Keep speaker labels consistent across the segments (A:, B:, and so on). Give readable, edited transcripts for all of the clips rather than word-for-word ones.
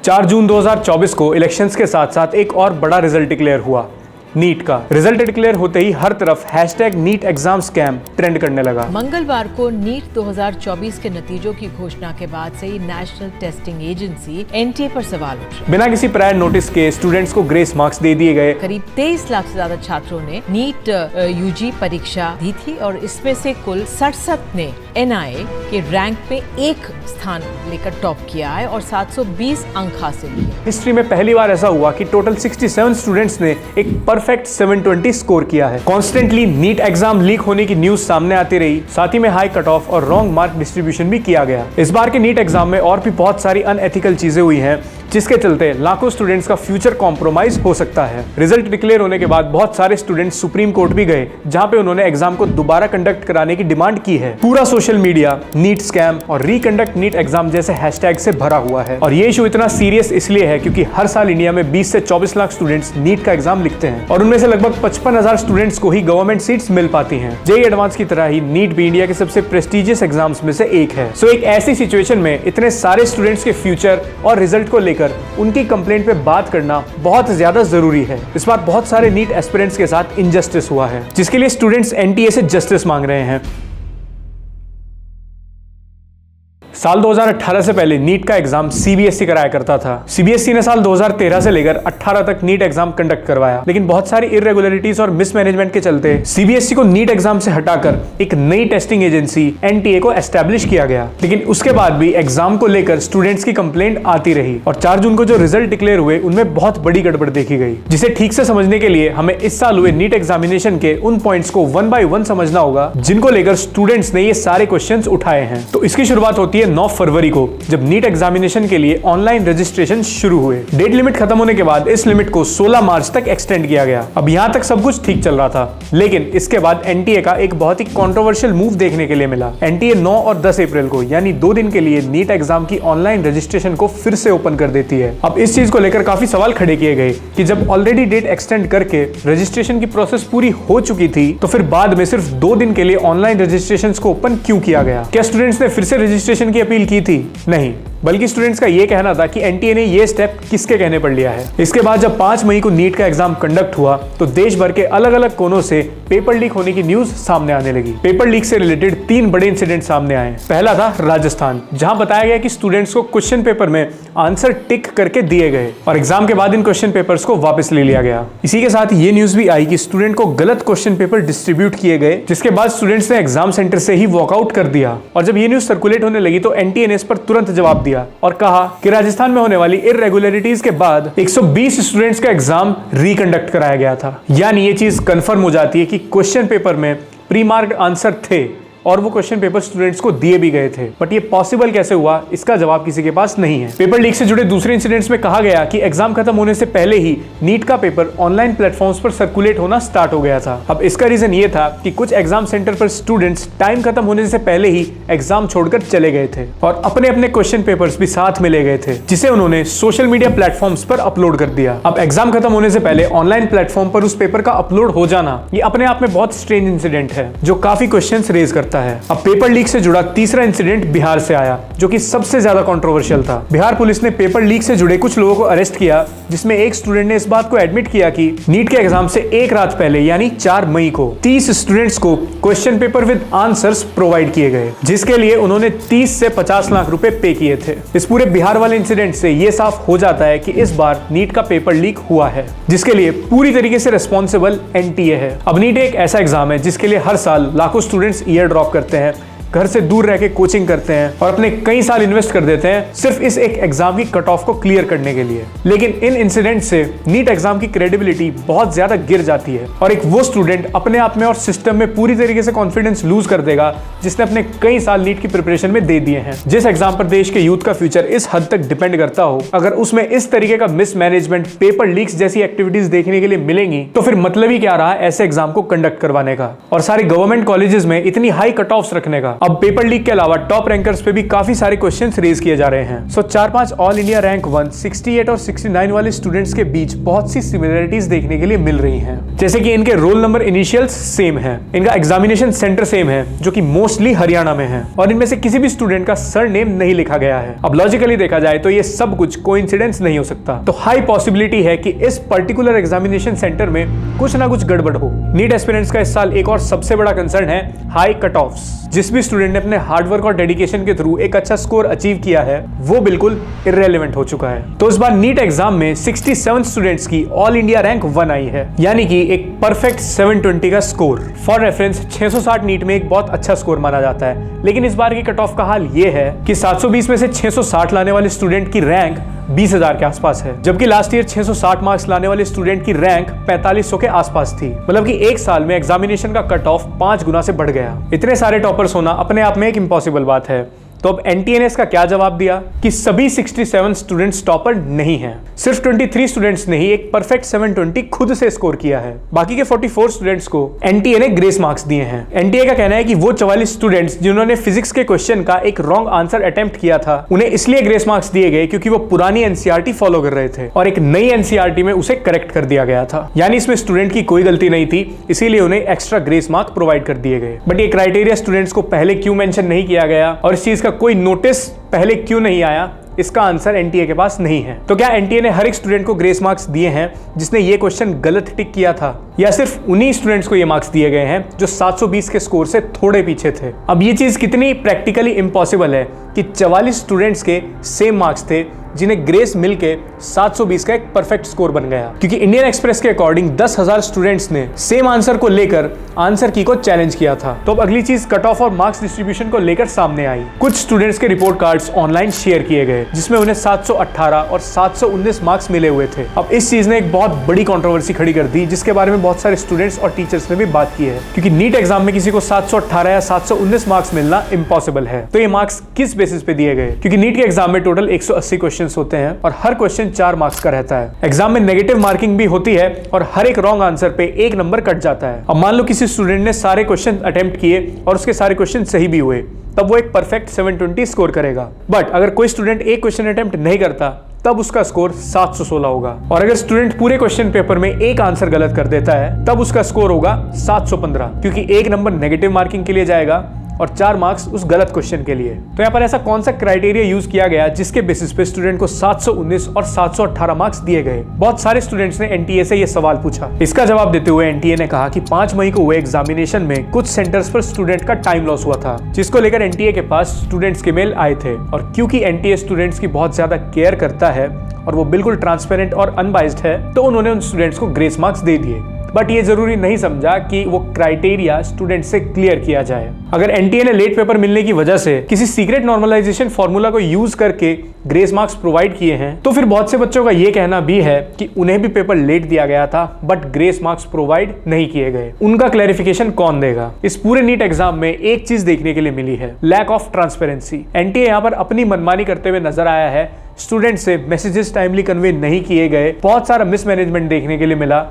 A: 4 जून 2024 को इलेक्शंस के साथ साथ एक और बड़ा रिजल्ट डिक्लेयर हुआ, नीट का। रिजल्ट डिक्लेयर होते ही हर तरफ #नीट एग्जाम स्कैम ट्रेंड करने लगा।
B: मंगलवार को नीट 2024 के नतीजों की घोषणा के बाद से ही नेशनल टेस्टिंग एजेंसी NTA पर सवाल उठ रहे।
A: बिना किसी प्रायर नोटिस के स्टूडेंट्स को ग्रेस मार्क्स दे दिए गए।
B: करीब 23 लाख से ज्यादा छात्रों ने नीट UG परीक्षा दी थी और इसमें से कुल 67 ने NIA के रैंक पे एक स्थान लेकर टॉप किया है और 720 अंक हासिल किए।
A: हिस्ट्री में पहली बार ऐसा हुआ कि टोटल 67 स्टूडेंट्स ने एक परफेक्ट 720 स्कोर किया है। कॉन्स्टेंटली नीट एग्जाम लीक होने की न्यूज सामने आती रही, साथ ही में हाई कट ऑफ और रॉन्ग मार्क डिस्ट्रीब्यूशन भी किया गया। इस बार के नीट एग्जाम में और भी बहुत सारी अनएथिकल चीजें हुई हैं, जिसके चलते लाखों स्टूडेंट्स का फ्यूचर कॉम्प्रोमाइज हो सकता है। रिजल्ट डिक्लेयर होने के बाद बहुत सारे स्टूडेंट्स सुप्रीम कोर्ट भी गए, जहां पे उन्होंने एग्जाम को दोबारा कंडक्ट कराने की डिमांड की है। पूरा सोशल मीडिया नीट स्कैम और रिकंडक्ट नीट एग्जाम जैसे हैशटैग से भरा हुआ है। और ये इशू इतना सीरियस इसलिए है क्योंकि हर साल इंडिया में 20 से 24 लाख स्टूडेंट्स नीट का एग्जाम लिखते हैं और उनमें से लगभग 55,000 स्टूडेंट्स को ही गवर्नमेंट सीट्स मिल पाती हैं। जेईई एडवांस की तरह ही नीट भी इंडिया के सबसे प्रेस्टिजियस एग्जाम्स में से एक है। सो एक ऐसी सिचुएशन में इतने सारे स्टूडेंट्स के फ्यूचर और रिजल्ट को लेकर उनकी कंप्लेंट पे बात करना बहुत ज्यादा जरूरी है। इस बार बहुत सारे नीट एस्पिरेंट्स के साथ इनजस्टिस हुआ है, जिसके लिए स्टूडेंट्स NTA से जस्टिस मांग रहे हैं। साल 2018 से पहले नीट का एग्जाम CBSE कराया करता था। CBSE ने साल 2013 से लेकर 18 तक नीट एग्जाम कंडक्ट करवाया, लेकिन बहुत सारी इरेगुलरिटीज और मिसमैनेजमेंट के चलते CBSE को नीट एग्जाम से हटाकर एक नई टेस्टिंग एजेंसी NTA को एस्टैब्लिश किया गया। लेकिन उसके बाद भी एग्जाम को लेकर स्टूडेंट्स की कंप्लेंट आती रही और 4 जून को जो रिजल्ट डिक्लेयर हुए उनमें बहुत बड़ी गड़बड़ देखी गई, जिसे ठीक से समझने के लिए हमें इस साल हुए नीट एग्जामिनेशन के उन पॉइंट्स को 1 by 1 समझना होगा, जिनको लेकर स्टूडेंट्स ने ये सारे क्वेश्चन उठाए हैं। तो इसकी शुरुआत होती है 9 फरवरी को, जब नीट एग्जामिनेशन के लिए ऑनलाइन रजिस्ट्रेशन शुरू हुए। डेट लिमिट खत्म होने के बाद इस लिमिट को 16 मार्च तक एक्सटेंड किया गया। अब यहां तक सब कुछ ठीक चल रहा था, लेकिन इसके बाद NTA का एक बहुत ही कंट्रोवर्शियल मूव देखने के लिए मिला। NTA 9 और 10 अप्रैल को यानी 2 दिन के लिए नीट एग्जाम की ऑनलाइन रजिस्ट्रेशन को फिर से ओपन कर देती है। अब इस चीज को लेकर काफी सवाल खड़े किए गए कि जब ऑलरेडी डेट एक्सटेंड करके रजिस्ट्रेशन की प्रोसेस पूरी हो चुकी थी, तो फिर बाद में सिर्फ 2 दिन के लिए ऑनलाइन रजिस्ट्रेशन को ओपन क्यों किया गया? क्या स्टूडेंट्स ने फिर से रजिस्ट्रेशन की अपील की थी? नहीं, बल्कि स्टूडेंट्स का यह कहना था कि NTA ने यह स्टेप किसके कहने पर लिया है। इसके बाद जब 5 मई को नीट का एग्जाम कंडक्ट हुआ, तो देश भर के अलग अलग कोनों से पेपर लीक होने की न्यूज सामने आने लगी। पेपर लीक से रिलेटेड 3 बड़े इंसिडेंट सामने आए। पहला था राजस्थान, जहां बताया गया कि स्टूडेंट्स को क्वेश्चन पेपर में आंसर टिक करके दिए गए और एग्जाम के बाद इन क्वेश्चन पेपर्स को वापस ले लिया गया। इसी के साथ ये न्यूज भी आई कि स्टूडेंट को गलत क्वेश्चन पेपर डिस्ट्रीब्यूट किए गए, जिसके बाद स्टूडेंट्स ने एग्जाम सेंटर से ही वॉकआउट कर दिया। और जब ये न्यूज सर्कुलेट होने लगी तो NTA ने इस पर तुरंत जवाब दिया और कहा कि राजस्थान में होने वाली इरेगुलरिटीज के बाद 120 स्टूडेंट्स का एग्जाम रिकंडक्ट कराया गया था। यानी ये चीज कंफर्म हो जाती है कि क्वेश्चन पेपर में प्री मार्क्ड आंसर थे और वो क्वेश्चन पेपर स्टूडेंट्स को दिए भी गए थे। बट ये पॉसिबल कैसे हुआ, इसका जवाब किसी के पास नहीं है। पेपर लीक से जुड़े दूसरे इंसिडेंट्स में कहा गया कि एग्जाम खत्म होने से पहले ही नीट का पेपर ऑनलाइन प्लेटफॉर्म्स पर सर्कुलेट होना स्टार्ट हो गया था। अब इसका रीजन ये था कि कुछ एग्जाम सेंटर पर स्टूडेंट्स टाइम खत्म होने से पहले ही एग्जाम छोड़कर चले गए थे और अपने अपने क्वेश्चन पेपर्स भी साथ में ले गए थे, जिसे उन्होंने सोशल मीडिया प्लेटफॉर्म्स पर अपलोड कर दिया। अब एग्जाम खत्म होने से पहले ऑनलाइन प्लेटफॉर्म पर उस पेपर का अपलोड हो जाना, ये अपने आप में बहुत स्ट्रेंज इंसिडेंट है, जो काफी क्वेश्चंस रेज करता है। अब पेपर लीक से जुड़ा तीसरा इंसिडेंट बिहार से आया, जो कि सबसे ज्यादा कंट्रोवर्शियल था। बिहार पुलिस ने पेपर लीक से जुड़े कुछ लोगों को अरेस्ट किया, जिसमें एक स्टूडेंट ने इस बात को एडमिट किया कि नीट के एग्जाम से एक रात पहले यानी 4 मई को 30 स्टूडेंट्स को question paper with answers provide किए गए, जिसके लिए उन्होंने 30 से 50 लाख रुपए पे किए थे। इस पूरे बिहार वाले इंसिडेंट से यह साफ हो जाता है कि इस बार नीट का पेपर लीक हुआ है, जिसके लिए पूरी तरीके से रिस्पॉन्सिबल NTA है। अब नीट एक ऐसा एग्जाम है जिसके लिए हर साल लाखों स्टूडेंट्स ईयर ड्रॉप करते हैं, घर से दूर रह के कोचिंग करते हैं और अपने कई साल इन्वेस्ट कर देते हैं सिर्फ इस एक एग्जाम की कट ऑफ को क्लियर करने के लिए। लेकिन इन इंसिडेंट से नीट एग्जाम की क्रेडिबिलिटी बहुत ज्यादा गिर जाती है और एक वो स्टूडेंट अपने आप में और सिस्टम में पूरी तरीके से कॉन्फिडेंस लूज कर देगा जिसने अपने कई साल नीट की प्रिपरेशन में दे दिए हैं। जिस एग्जाम पर देश के यूथ का फ्यूचर इस हद तक डिपेंड करता हो, अगर उसमें इस तरीके का मिसमैनेजमेंट, पेपर लीक्स जैसी एक्टिविटीज देखने के लिए मिलेंगी, तो फिर मतलब ही क्या रहा ऐसे एग्जाम को कंडक्ट करवाने का और सारे गवर्नमेंट कॉलेजेस में इतनी हाई कट ऑफ्स रखने का। अब पेपर लीक के अलावा टॉप रैंकर्स पे भी काफी सारे क्वेश्चंस रेज किए जा रहे हैं। सो 4-5 ऑल इंडिया रैंक 1, 68 और 69 वाले स्टूडेंट्स के बीच बहुत सी सिमिलरिटीज देखने के लिए मिल रही हैं। जैसे कि इनके रोल नंबर इनिशियल्स सेम है, इनका एग्जामिनेशन सेंटर सेम है जो कि मोस्टली हरियाणा में है, और इनमें से किसी भी स्टूडेंट का सरनेम नहीं लिखा गया है। अब लॉजिकली देखा जाए तो ये सब कुछ कोइंसिडेंस नहीं हो सकता, तो हाई पॉसिबिलिटी है कि इस पर्टिकुलर एग्जामिनेशन सेंटर में कुछ ना कुछ गड़बड़ हो। नीट एस्पिरेंट्स का इस साल एक और सबसे बड़ा कंसर्न है हाई कट ऑफ्स। जिस भी स्टूडेंट ने अपने हार्डवर्क और डेडिकेशन के थ्रू एक अच्छा स्कोर अचीव किया है वो बिल्कुल इररेलेवेंट हो चुका है। तो इस बार नीट एग्जाम में 67 स्टूडेंट्स की ऑल इंडिया रैंक 1 आई है, यानी कि एक परफेक्ट 720 का स्कोर। फॉर रेफरेंस 660 नीट में एक बहुत अच्छा स्कोर माना जाता है, लेकिन इस बार की कट ऑफ का हाल ये है कि 720 में से 660 लाने वाले स्टूडेंट की रैंक 20,000 के आसपास है, जबकि लास्ट ईयर 660 मार्क्स लाने वाले स्टूडेंट की रैंक 4500 के आसपास थी। मतलब कि एक साल में एग्जामिनेशन का कट ऑफ 5 गुना से बढ़ गया। इतने सारे टॉपर्स होना अपने आप में एक इम्पॉसिबल बात है। तो अब एनटीए ने इसका क्या जवाब दिया कि सभी 67 स्टूडेंट्स टॉपर नहीं हैं। सिर्फ 23 स्टूडेंट्स ने ही एक परफेक्ट 720 खुद से स्कोर किया है। बाकी के 44 स्टूडेंट्स को एनटीए ने ग्रेस मार्क्स दिए हैं। एनटीए का कहना है कि वो 44 स्टूडेंट्स जिन्होंने फिजिक्स के क्वेश्चन का एक रॉन्ग आंसर अटेम्प्ट किया था उन्हें इसलिए ग्रेस मार्क्स दिए गए क्योंकि वो पुरानी एनसीईआरटी फॉलो कर रहे थे और एक नई एनसीईआरटी में उसे करेक्ट कर दिया गया था। यानी इसमें स्टूडेंट की कोई गलती नहीं थी, इसीलिए उन्हें एक्स्ट्रा ग्रेस मार्क प्रोवाइड कर दिए गए। बट ये क्राइटेरिया स्टूडेंट्स को पहले क्यों मेंशन नहीं किया गया और इस चीज का कोई नोटिस पहले क्यों नहीं आया, इसका आंसर एनटीए के पास नहीं है। तो क्या एनटीए ने हर एक स्टूडेंट को ग्रेस मार्क्स दिए हैं जिसने ये क्वेश्चन गलत टिक किया था, या सिर्फ उन्हीं स्टूडेंट्स को ये मार्क्स दिए गए हैं जो 720 के स्कोर से थोड़े पीछे थे? अब ये चीज कितनी प्रैक्टिकली इम्पॉसिबल है कि 44 स्टूडेंट्स के सेम मार्क्स थे जिन्हें ग्रेस मिलके 720 का एक परफेक्ट स्कोर बन गया, क्योंकि इंडियन एक्सप्रेस के अकॉर्डिंग 10,000 स्टूडेंट्स ने सेम आंसर को लेकर आंसर की को चैलेंज किया था। तो अब अगली चीज कट ऑफ और मार्क्स डिस्ट्रीब्यूशन को लेकर सामने आई। कुछ स्टूडेंट्स के रिपोर्ट कार्ड्स ऑनलाइन शेयर किए गए जिसमें उन्हें 718 और 719 मार्क्स मिले हुए थे। अब इस चीज ने एक बहुत बड़ी कंट्रोवर्सी खड़ी कर दी जिसके बारे में बहुत सारे स्टूडेंट्स और टीचर्स ने भी बात की है, क्योंकि नीट एग्जाम में किसी को 718 या 719 मार्क्स मिलना इम्पॉसिबल है। तो ये मार्क्स किस बेसिस पे दिए गए? क्योंकि नीट के एग्जाम में टोटल 180 क्वेश्चन होते हैं और हर क्वेश्चन 4 मार्क्स का रहता है। एग्जाम में नेगेटिव मार्किंग भी होती है और हर एक रॉन्ग आंसर पे 1 नंबर कट जाता है। अब मान लो किसी स्टूडेंट ने सारे क्वेश्चन अटेम्प्ट किए और उसके सारे क्वेश्चन सही भी हुए, तब वो एक परफेक्ट 720 स्कोर करेगा। बट अगर कोई स्टूडेंट एक क्वेश्चन अटेम्प्ट नहीं करता तब उसका स्कोर 716 होगा, और अगर स्टूडेंट पूरे क्वेश्चन पेपर में एक आंसर गलत कर देता है तब उसका स्कोर होगा 715, क्योंकि 1 नंबर नेगेटिव मार्किंग के लिए जाएगा और 4 मार्क्स उस गलत क्वेश्चन के लिए। तो यहाँ पर ऐसा कौन सा क्राइटेरिया यूज किया गया जिसके बेसिस पे स्टूडेंट को 719 और 718 मार्क्स दिए गए? बहुत सारे स्टूडेंट्स ने एनटीए से ये सवाल पूछा। इसका जवाब देते हुए एनटीए ने कहा कि 5 मई को हुए एग्जामिनेशन में कुछ सेंटर्स पर स्टूडेंट का टाइम लॉस हुआ था, जिसको लेकर एनटीए के पास स्टूडेंट्स के मेल आए थे, और क्योंकि एनटीए स्टूडेंट्स की बहुत ज्यादा केयर करता है और वो बिल्कुल ट्रांसपेरेंट और अनबाइस्ड है, तो उन्होंने उन स्टूडेंट्स को ग्रेस मार्क्स दे दिए। बट ये जरूरी नहीं समझा कि वो क्राइटेरिया स्टूडेंट से क्लियर किया जाए। अगर एनटीए ने लेट पेपर मिलने की वजह से किसी सीक्रेट नॉर्मलाइजेशन फॉर्मूला को यूज करके ग्रेस मार्क्स प्रोवाइड किए हैं, तो फिर बहुत से बच्चों का ये कहना भी है कि उन्हें भी पेपर लेट दिया गया था बट ग्रेस मार्क्स प्रोवाइड नहीं किए गए। उनका क्लैरिफिकेशन कौन देगा? इस पूरे नीट एग्जाम में एक चीज देखने के लिए मिली है, लैक ऑफ ट्रांसपेरेंसी। एनटीए यहाँ पर अपनी मनमानी करते हुए नजर आया है, स्टूडेंट से मैसेजेस टाइमली कन्वे नहीं किए गए, बहुत सारा मिसमैनेजमेंट देखने के लिए मिला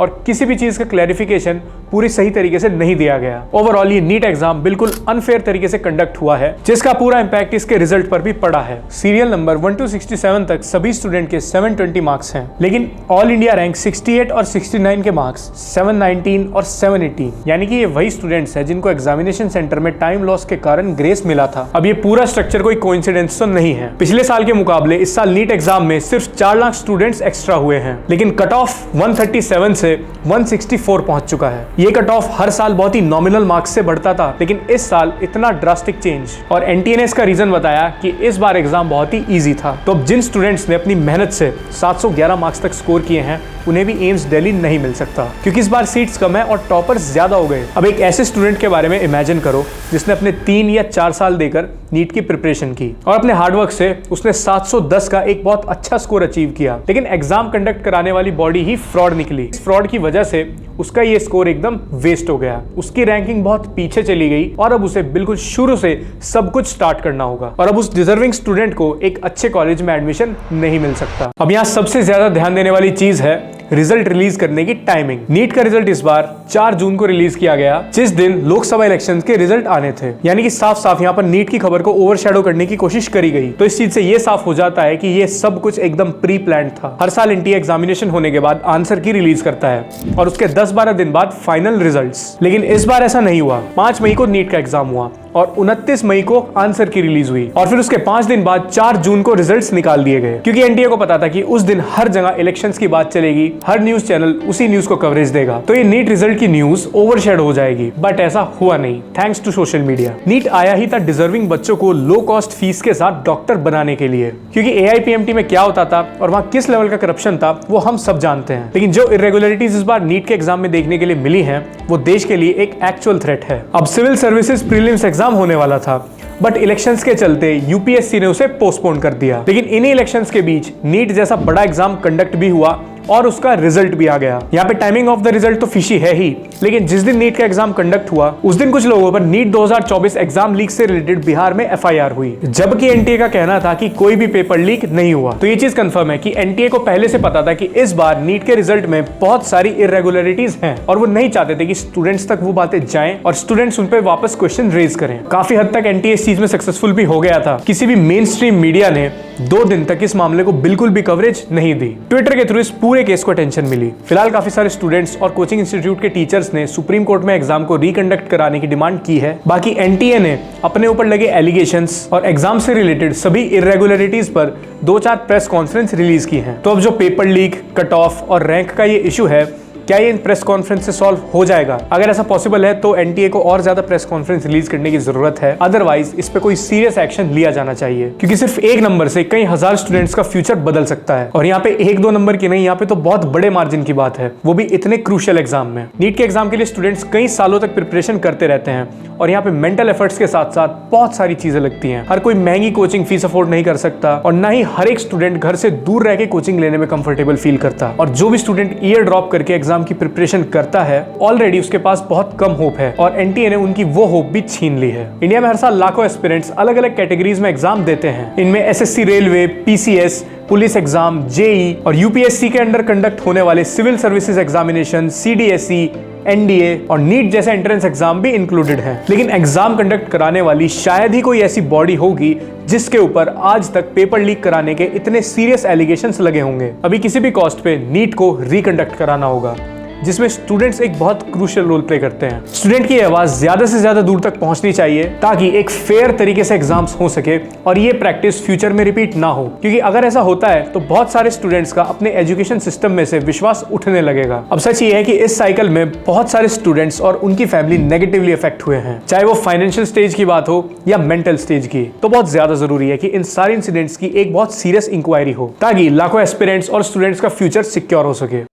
A: और किसी भी चीज का क्लैरिफिकेशन पूरी सही तरीके से नहीं दिया गया। ओवरऑल ये नीट एग्जाम बिल्कुल अनफेयर तरीके से कंडक्ट हुआ है, जिसका पूरा इंपैक्ट इसके रिजल्ट पर भी पड़ा है। सीरियल नंबर 1 to 67 तक सभी स्टूडेंट के 720 मार्क्स हैं, लेकिन ऑल इंडिया रैंक 68 और 69 के मार्क्स 719 और 718, यानी कि ये वही स्टूडेंट्स हैं जिनको एग्जामिनेशन सेंटर में टाइम लॉस के कारण ग्रेस मिला था। अब ये पूरा स्ट्रक्चर कोई कोइंसिडेंस तो नहीं है। पिछले साल के मुकाबले इस साल नीट एग्जाम में सिर्फ 4 लाख स्टूडेंट्स एक्स्ट्रा हुए हैं, लेकिन कट ऑफ 137 से 164 पहुंच चुका है। ये कट ऑफ हर साल बहुत ही नॉमिनल मार्क्स से बढ़ता था, लेकिन इस साल इतना ड्रास्टिक चेंज। और एनटीए ने इसका रीजन बताया कि इस बार एग्जाम बहुत ही इजी था। तो अब जिन स्टूडेंट्स ने अपनी मेहनत से 711 मार्क्स तक स्कोर किए हैं उन्हें भी एम्स दिल्ली नहीं मिल सकता, क्योंकि इस बार सीट्स कम है और टॉपर्स ज्यादा हो गए। अब एक ऐसे स्टूडेंट के बारे में इमेजिन करो जिसने अपने 3 या 4 साल देकर नीट की प्रिपरेशन की और अपने हार्डवर्क से उसने 710 का एक बहुत अच्छा स्कोर अचीव किया, लेकिन एग्जाम कंडक्ट कराने वाली बॉडी ही फ्रॉड निकली। इस फ्रॉड की वजह से उसका ये स्कोर एकदम वेस्ट हो गया, उसकी रैंकिंग बहुत पीछे चली गई और अब उसे बिल्कुल शुरू से सब कुछ स्टार्ट करना होगा, और अब उस डिजर्विंग स्टूडेंट को एक अच्छे कॉलेज में एडमिशन नहीं मिल सकता। अब यहाँ सबसे ज्यादा ध्यान देने वाली चीज है रिजल्ट रिलीज करने की टाइमिंग। नीट का रिजल्ट इस बार 4 जून को रिलीज किया गया, जिस दिन लोकसभा इलेक्शन के रिजल्ट आने थे। यानी कि साफ साफ यहाँ पर नीट की खबर को ओवरशैडो करने की कोशिश करी गई। तो इस चीज से ये साफ हो जाता है कि ये सब कुछ एकदम प्री प्लान्ड था। हर साल एनटीए एग्जामिनेशन होने के बाद आंसर की रिलीज करता है और उसके 10-12 दिन बाद फाइनल रिजल्ट्स। लेकिन इस बार ऐसा नहीं हुआ। 5 मई को नीट का एग्जाम हुआ और 29 मई को आंसर की रिलीज हुई और फिर उसके 5 दिन बाद 4 जून को रिजल्ट्स निकाल दिए गए, क्योंकि एनटीए को पता था कि उस दिन हर जगह इलेक्शंस की बात चलेगी, हर न्यूज चैनल उसी न्यूज को कवरेज देगा, तो ये नीट रिजल्ट की न्यूज ओवरशैडो हो जाएगी। बट ऐसा हुआ नहीं, thanks to social media. NEET आया ही था डिजर्विंग बच्चों को लो कॉस्ट फीस के साथ डॉक्टर बनाने के लिए, क्योंकि एआईपीएमटी में क्या होता था और वहां किस लेवल का करप्शन था वो हम सब जानते हैं। लेकिन जो इरेगुलरिटीज इस बार नीट के एग्जाम में देखने के लिए मिली हैं, वो देश के लिए एक एक्चुअल थ्रेट है। अब सिविल सर्विसेज प्रीलिम्स एग्जाम होने वाला था, बट इलेक्शंस के चलते यूपीएससी ने उसे पोस्टपोन कर दिया। लेकिन इन्हीं इलेक्शंस के बीच नीट जैसा बड़ा एग्जाम कंडक्ट भी हुआ और उसका रिजल्ट भी आ गया। यहाँ पे टाइमिंग ऑफ द रिजल्ट तो फिशी है ही, लेकिन जिस दिन नीट का एग्जाम कंडक्ट हुआ उस दिन कुछ लोगों पर नीट 2024 एग्जाम लीक से रिलेटेड बिहार में एफआईआर हुई, जबकि एनटीए का कहना था कि कोई भी पेपर लीक नहीं हुआ। तो ये चीज कंफर्म है कि एनटीए को पहले से पता था कि इस बार नीट के रिजल्ट में बहुत सारी इरेगुलरिटीज हैं और वो नहीं चाहते थे कि स्टूडेंट्स तक वो बातें जाएं और स्टूडेंट्स उन पर वापस क्वेश्चन रेज करें। काफी हद तक एनटीए इस चीज में सक्सेसफुल भी हो गया था। किसी भी मेन स्ट्रीम मीडिया ने 2 दिन तक इस मामले को बिल्कुल भी कवरेज नहीं दी। ट्विटर के थ्रू इस पूरे केस को अटेंशन मिली। फिलहाल काफी सारे स्टूडेंट्स और कोचिंग इंस्टीट्यूट के टीचर्स ने सुप्रीम कोर्ट में एग्जाम को रिकंडक्ट कराने की डिमांड की है। बाकी एनटीए ने अपने ऊपर लगे एलिगेशंस और एग्जाम से रिलेटेड सभी इरेगुलरिटीज पर 2-4 प्रेस कॉन्फ्रेंस रिलीज की हैं। तो अब जो पेपर लीक, कट ऑफ और रैंक का ये इशू है, क्या ये इन प्रेस कॉन्फ्रेंस से सॉल्व हो जाएगा? अगर ऐसा पॉसिबल है तो एनटीए को और ज्यादा प्रेस कॉन्फ्रेंस रिलीज करने की जरूरत है। अदरवाइज इस पे कोई सीरियस एक्शन लिया जाना चाहिए, क्योंकि सिर्फ एक नंबर से कई हजार स्टूडेंट्स का फ्यूचर बदल सकता है। और यहाँ पे 1-2 नंबर की नहीं, यहाँ पे तो बहुत बड़े मार्जिन की बात है, वो भी इतने क्रूशियल एग्जाम में। नीट के एग्जाम के लिए स्टूडेंट्स कई सालों तक प्रिपरेशन करते रहते हैं और यहाँ पे मेंटल एफर्ट्स के साथ साथ बहुत सारी चीजें लगती हैं। हर कोई महंगी कोचिंग फीस अफोर्ड नहीं कर सकता और ना ही हर एक स्टूडेंट घर से दूर रह के कोचिंग लेने में कंफर्टेबल फील करता। और जो भी स्टूडेंट ईयर ड्रॉप करके एग्जाम की प्रिपरेशन करता है, ऑलरेडी उसके पास बहुत कम होप है और एनटीए ने उनकी वो होप भी छीन ली है। इंडिया में हर साल लाखों एस्पिरेंट्स अलग अलग कैटेगरीज में एग्जाम देते हैं। इनमें SSC, railway, PCS, police exam, JE और यूपीएससी के अंडर कंडक्ट होने वाले civil services examination, CDSE, NDA और नीट जैसे एंट्रेंस एग्जाम भी इंक्लूडेड हैं। लेकिन एग्जाम कंडक्ट कराने वाली शायद ही कोई ऐसी बॉडी होगी जिसके ऊपर आज तक पेपर लीक कराने के इतने सीरियस एलिगेशंस लगे होंगे। अभी किसी भी कॉस्ट पे नीट को रिकंडक्ट कराना होगा, जिसमें स्टूडेंट्स एक बहुत क्रूशियल रोल प्ले करते हैं। स्टूडेंट की आवाज ज्यादा से ज्यादा दूर तक पहुंचनी चाहिए ताकि एक फेयर तरीके से एग्जाम्स हो सके और ये प्रैक्टिस फ्यूचर में रिपीट ना हो, क्योंकि अगर ऐसा होता है तो बहुत सारे स्टूडेंट्स का अपने एजुकेशन सिस्टम में से विश्वास उठने लगेगा। अब सच ये है कि इस साइकिल में बहुत सारे स्टूडेंट्स और उनकी फैमिली नेगेटिवली अफेक्ट हुए हैं, चाहे वो फाइनेंशियल स्टेज की बात हो या मेंटल स्टेज की। तो बहुत ज्यादा जरूरी है कि इन सारे इंसिडेंट्स की एक बहुत सीरियस इंक्वायरी हो ताकि लाखों एस्पिरेंट्स और स्टूडेंट्स का फ्यूचर सिक्योर हो सके।